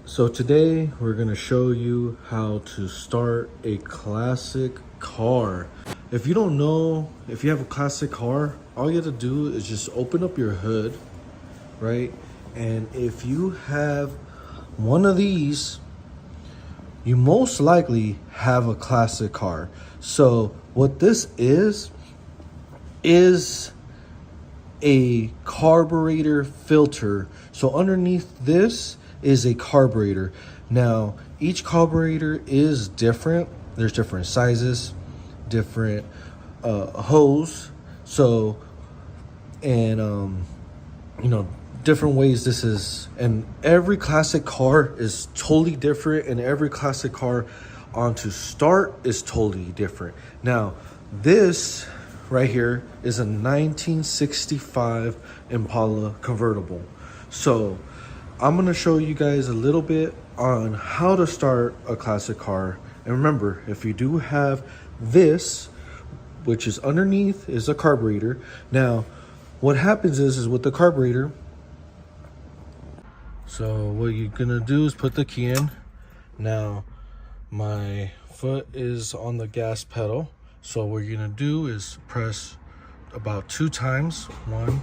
So today we're gonna show you how to start a classic car. If you don't know, if you have a classic car, all you have to do is just open up your hood, right? And if you have one of these, you most likely have a classic car. So what this is a carburetor filter. So underneath this is a carburetor. Now, each carburetor is different. There's different sizes, different hose. So, and different ways this is. And every classic car is totally different, and every classic car on to start is totally different. Now, this right here is a 1965 Impala convertible. So I'm gonna show you guys a little bit on how to start a classic car. And remember, if you do have this, which is underneath, is a carburetor. Now, what happens is with the carburetor, so what you're gonna do is put the key in. Now, my foot is on the gas pedal. So what you're gonna do is press about 2 times, 1,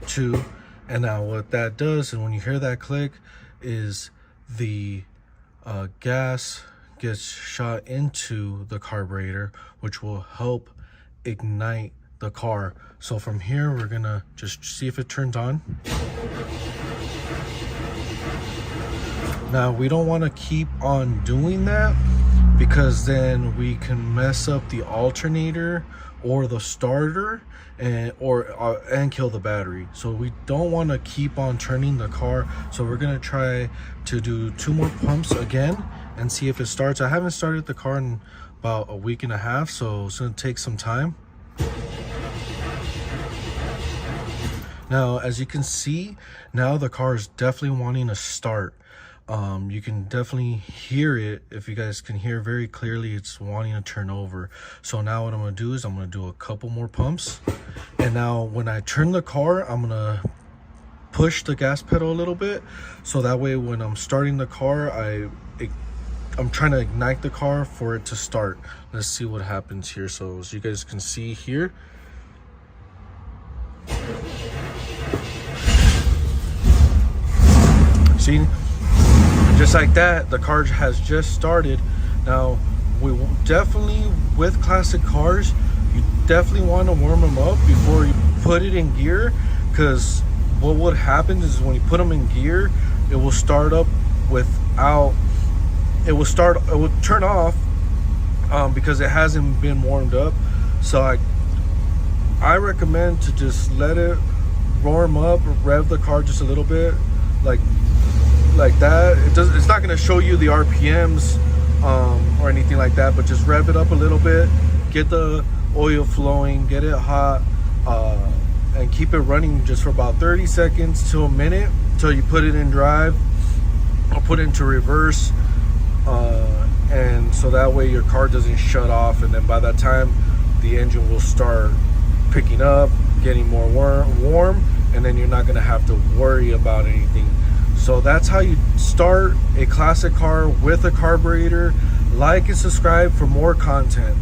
2, and now what that does, and when you hear that click, is the gas gets shot into the carburetor, which will help ignite the car. So from here, we're gonna just see if it turns on. Now, we don't want to keep on doing that, because then we can mess up the alternator or the starter and kill the battery. So we don't want to keep on turning the car. So we're gonna try to do 2 more pumps again and see if it starts. I haven't started the car in about a week and a half, so it's gonna take some time. Now, as you can see, now the car is definitely wanting to start. You can definitely hear it. If you guys can hear very clearly, it's wanting to turn over. So now what I'm gonna do is I'm gonna do a couple more pumps. And now when I turn the car, I'm gonna push the gas pedal a little bit. So that way when I'm starting the car, I'm trying to ignite the car for it to start. Let's see what happens here. So as you guys can see here, see? Just like that, the car has just started. Now, we definitely, with classic cars, you definitely want to warm them up before you put it in gear, because what would happen is when you put them in gear, it will start up without, it will turn off because it hasn't been warmed up. So I recommend to just let it warm up, rev the car just a little bit, like that. It's not going to show you the RPMs or anything like that, but just rev it up a little bit, get the oil flowing, get it hot, and keep it running just for about 30 seconds to a minute until you put it in drive or put it into reverse, and so that way your car doesn't shut off. And then by that time, the engine will start picking up, getting more warm, and then you're not going to have to worry about anything. So that's how you start a classic car with a carburetor. Like and subscribe for more content.